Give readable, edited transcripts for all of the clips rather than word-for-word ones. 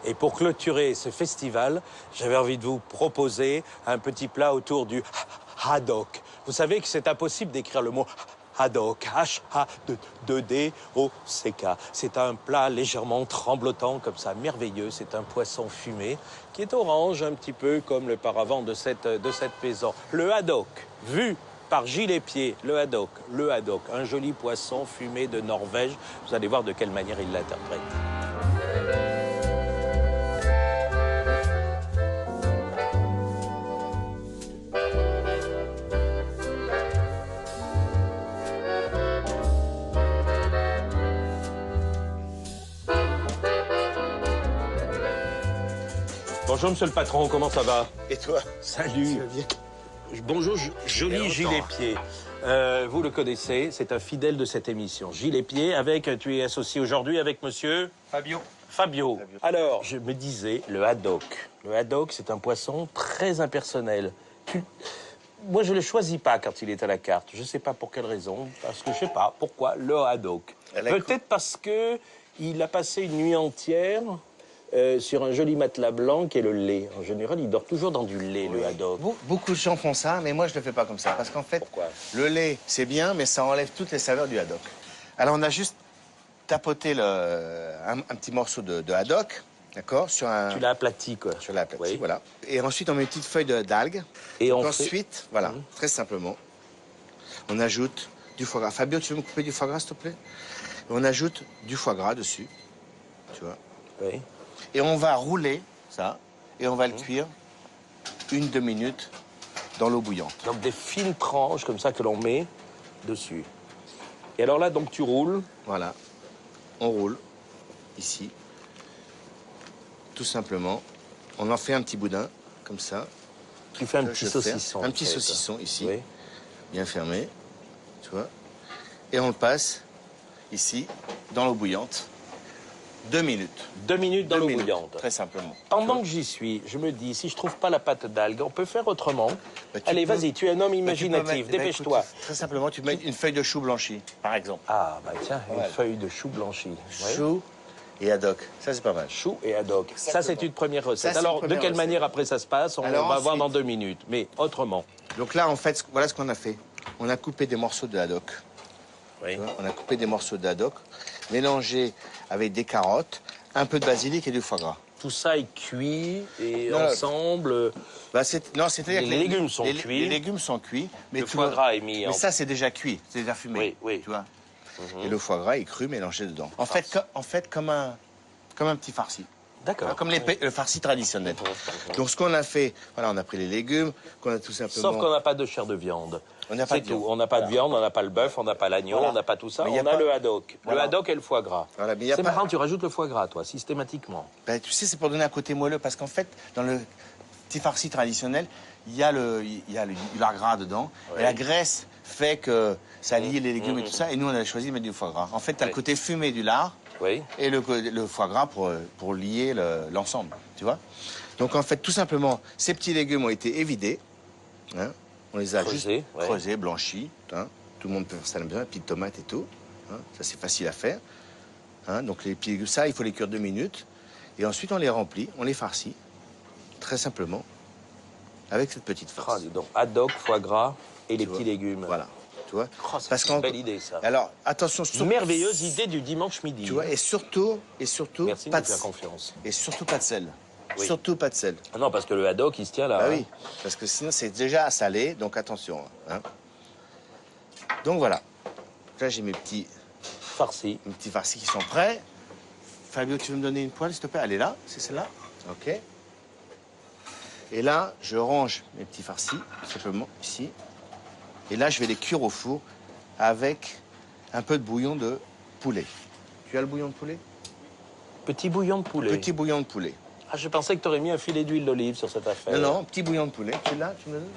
Et pour clôturer ce festival, j'avais envie de vous proposer un petit plat autour du haddock. Vous savez que c'est impossible d'écrire le mot haddock, H-A-D-D-O-C-K. C'est un plat légèrement tremblotant comme ça, merveilleux. C'est un poisson fumé qui est orange, un petit peu comme le paravent de cette maison. Le haddock, vu par Gilles Espier, le haddock, un joli poisson fumé de Norvège. Vous allez voir de quelle manière il l'interprète. Bonjour, monsieur le patron, comment ça va? Et toi? Salut. Bonjour, joli Gilles Espier. Vous le connaissez, c'est un fidèle de cette émission. Gilles Espier, tu es associé aujourd'hui avec monsieur? Fabio. Alors, je me disais, le haddock. Le haddock, c'est un poisson très impersonnel. Moi, je ne le choisis pas quand il est à la carte. Je ne sais pas pour quelle raison, parce que je ne sais pas pourquoi le haddock. Peut-être parce que il a passé une nuit entière sur un joli matelas blanc qui est le lait. En général, il dort toujours dans du lait, le haddock. Beaucoup de gens font ça, mais moi, je ne le fais pas comme ça. Parce qu'en fait, le lait, c'est bien, mais ça enlève toutes les saveurs du haddock. Alors, on a juste tapoté un petit morceau de haddock, d'accord, sur un... Tu l'as aplati, quoi. Je l'ai aplati, voilà. Et ensuite, on met une petite feuille d'algue. Et ensuite, voilà, très simplement, on ajoute du foie gras. Fabio, tu veux me couper du foie gras, s'il te plaît? On ajoute du foie gras dessus, tu vois. Oui. Et on va rouler ça, et on va le cuire 1-2 minutes dans l'eau bouillante. Donc des fines tranches comme ça que l'on met dessus. Et alors là, donc tu roules. Voilà, on roule, ici, tout simplement. On en fait un petit boudin, comme ça. Tu fais un petit saucisson. Un petit saucisson, ici, oui. Bien fermé, tu vois. Et on le passe, ici, dans l'eau bouillante. 2 minutes. 2 minutes dans l'eau bouillante. Très simplement. Pendant que j'y suis, je me dis, si je trouve pas la pâte d'algue, on peut faire autrement. Allez, vas-y, tu es un homme imaginatif, dépêche-toi. Très simplement, tu mets une feuille de chou blanchi, par exemple. Ah, bah tiens, une feuille de chou blanchi. Chou et haddock, ça c'est pas mal. Chou et haddock. Ça, c'est une première recette. Alors, de quelle manière après ça se passe? On va voir dans 2 minutes, mais autrement. Donc là, en fait, voilà ce qu'on a fait. On a coupé des morceaux de haddock. Oui. On a coupé des morceaux de haddock, mélangés avec des carottes, un peu de basilic et du foie gras. Tout ça est cuit et ensemble... Bah c'est-à-dire que les légumes sont cuits. Les légumes sont cuits. Mais le foie gras est mis Mais ça, c'est déjà cuit, c'est déjà fumé. Oui. Tu vois. Et le foie gras est cru, mélangé dedans. En fait, comme un petit farci. D'accord. Comme le farci traditionnel. Donc, ce qu'on a fait, voilà, on a pris les légumes, qu'on a tout simplement... Sauf qu'on n'a pas de chair de viande. C'est tout. On n'a pas de viande, on n'a pas le bœuf, on n'a pas l'agneau, on n'a pas tout ça. On a le haddock. Le haddock et le foie gras. Voilà, c'est marrant, tu rajoutes le foie gras, toi, systématiquement. Ben, tu sais, c'est pour donner un côté moelleux, parce qu'en fait, dans le petit farci traditionnel, il y a du lard gras dedans. Oui. Et la graisse fait que ça lie les légumes et tout ça. Et nous, on a choisi de mettre du foie gras. En fait, tu as le côté fumé du lard et le foie gras pour lier l'ensemble, tu vois. Donc, en fait, tout simplement, ces petits légumes ont été évidés. Hein. On les a creusés, blanchis. Hein. Tout le monde peut faire ça à la maison, petites tomates et tout. Hein. Ça, c'est facile à faire. Hein. Donc, les petits légumes, ça, il faut les cuire 2 minutes. Et ensuite, on les remplit, on les farcit, très simplement, avec cette petite farce. Donc, haddock, foie gras et les petits légumes. Voilà. Tu vois. C'est une belle idée, ça. Alors, attention... Merveilleuse idée du dimanche midi. Tu vois, et surtout... Merci de me faire confiance. Et surtout pas de sel. Oui. Surtout pas de sel. Ah non, parce que le haddock, il se tient là. Bah oui, parce que sinon, c'est déjà salé, donc attention. Hein. Donc voilà. Là, j'ai mes petits farcis. Mes petits farcis qui sont prêts. Fabio, tu veux me donner une poêle, s'il te plaît? Elle est là, c'est celle-là. OK. Et là, je range mes petits farcis, simplement, ici. Et là, je vais les cuire au four avec un peu de bouillon de poulet. Tu as le bouillon de poulet? Petit bouillon de poulet. Petit bouillon de poulet. Ah, je pensais que tu aurais mis un filet d'huile d'olive sur cette affaire. Non, petit bouillon de poulet. Tu l'as? Tu me le donnes?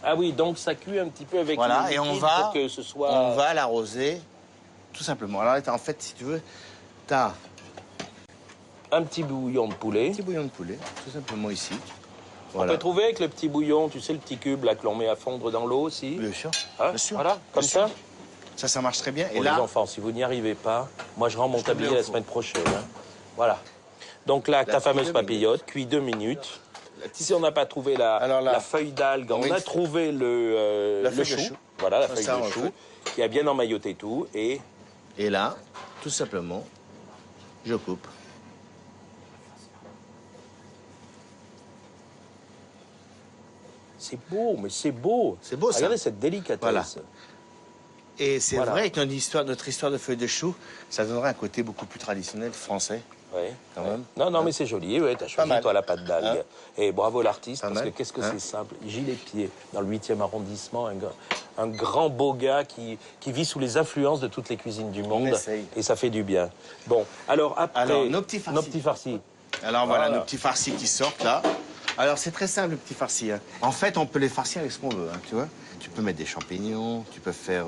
Ah oui, donc ça cuit un petit peu avec voilà, le liquide et pour que ce soit... On va l'arroser, tout simplement. Alors, en fait, si tu veux, tu as... un petit bouillon de poulet. Un petit bouillon de poulet, tout simplement ici. Voilà. On peut trouver avec le petit bouillon, tu sais, le petit cube là que l'on met à fondre dans l'eau aussi. Bien sûr, hein? Bien sûr. Voilà, comme ça. Ça marche très bien. Pour les enfants, si vous n'y arrivez pas, moi je rends mon tablier la semaine prochaine. Hein. Voilà. Donc là, ta cuit fameuse 2 papillote, cuit 2 minutes. Si on n'a pas trouvé la feuille d'algue, on a trouvé le chou. Voilà, la feuille de chou, qui a bien emmailloté tout. Et là, tout simplement, je coupe. c'est beau, mais c'est beau. C'est beau, ça. Regardez cette délicatesse. Voilà. Et c'est vrai que notre histoire de feuilles de chou, ça donnerait un côté beaucoup plus traditionnel français. Oui, quand même. Non, mais c'est joli. Ouais, t'as choisi, toi, la pâte d'algue. Et bravo l'artiste, parce que qu'est-ce que Hein? c'est simple. Gilles Pied, dans le 8e arrondissement, un grand beau gars qui vit sous les influences de toutes les cuisines du monde. Et ça fait du bien. Bon, alors après, nos petits farcis. Alors voilà, nos petits farcis qui sortent là. Alors c'est très simple, le petit farci. Hein. En fait, on peut les farcir avec ce qu'on veut, hein, tu vois. Tu peux mettre des champignons, tu peux faire...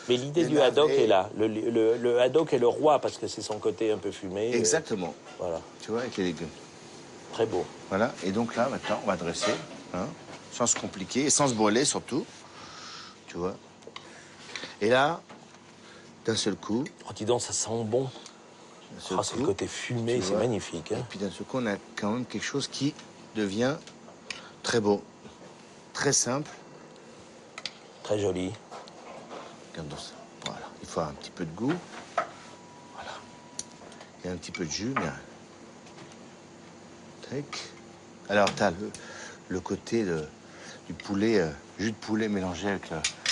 Mais l'idée du haddock est là. Le haddock est le roi parce que c'est son côté un peu fumé. Exactement. Voilà. Tu vois, avec les légumes. Très beau. Voilà. Et donc là, maintenant, on va dresser, hein, sans se compliquer et sans se brûler surtout. Tu vois. Et là, d'un seul coup... Oh, dis donc, ça sent bon. Oh, c'est le côté fumé, c'est magnifique. Hein. Et puis d'un seul coup, on a quand même quelque chose qui devient très beau, très simple. Très joli. Regardons ça. Voilà. Il faut un petit peu de goût. Voilà. Et un petit peu de jus, bien. Tac. Alors, tu as le côté du poulet, jus de poulet mélangé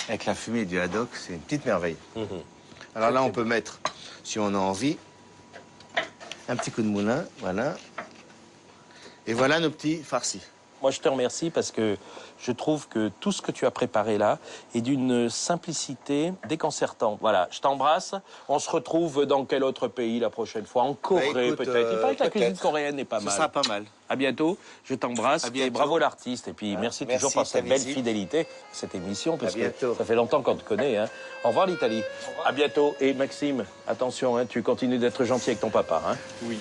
avec la fumée du haddock. C'est une petite merveille. Alors là, on peut mettre, si on a envie, un petit coup de moulin. Voilà. Et voilà nos petits farcis. Moi, je te remercie parce que je trouve que tout ce que tu as préparé là est d'une simplicité déconcertante. Voilà, je t'embrasse. On se retrouve dans quel autre pays la prochaine fois? En Corée, peut-être. Il paraît que la cuisine coréenne est pas mal. Ça sera pas mal. À bientôt. Je t'embrasse. Et bravo l'artiste. Et puis merci toujours pour cette belle fidélité à cette émission. Parce que ça fait longtemps qu'on te connaît. Hein. Au revoir l'Italie. À bientôt. Et Maxime, attention, hein, tu continues d'être gentil avec ton papa. Hein. Oui.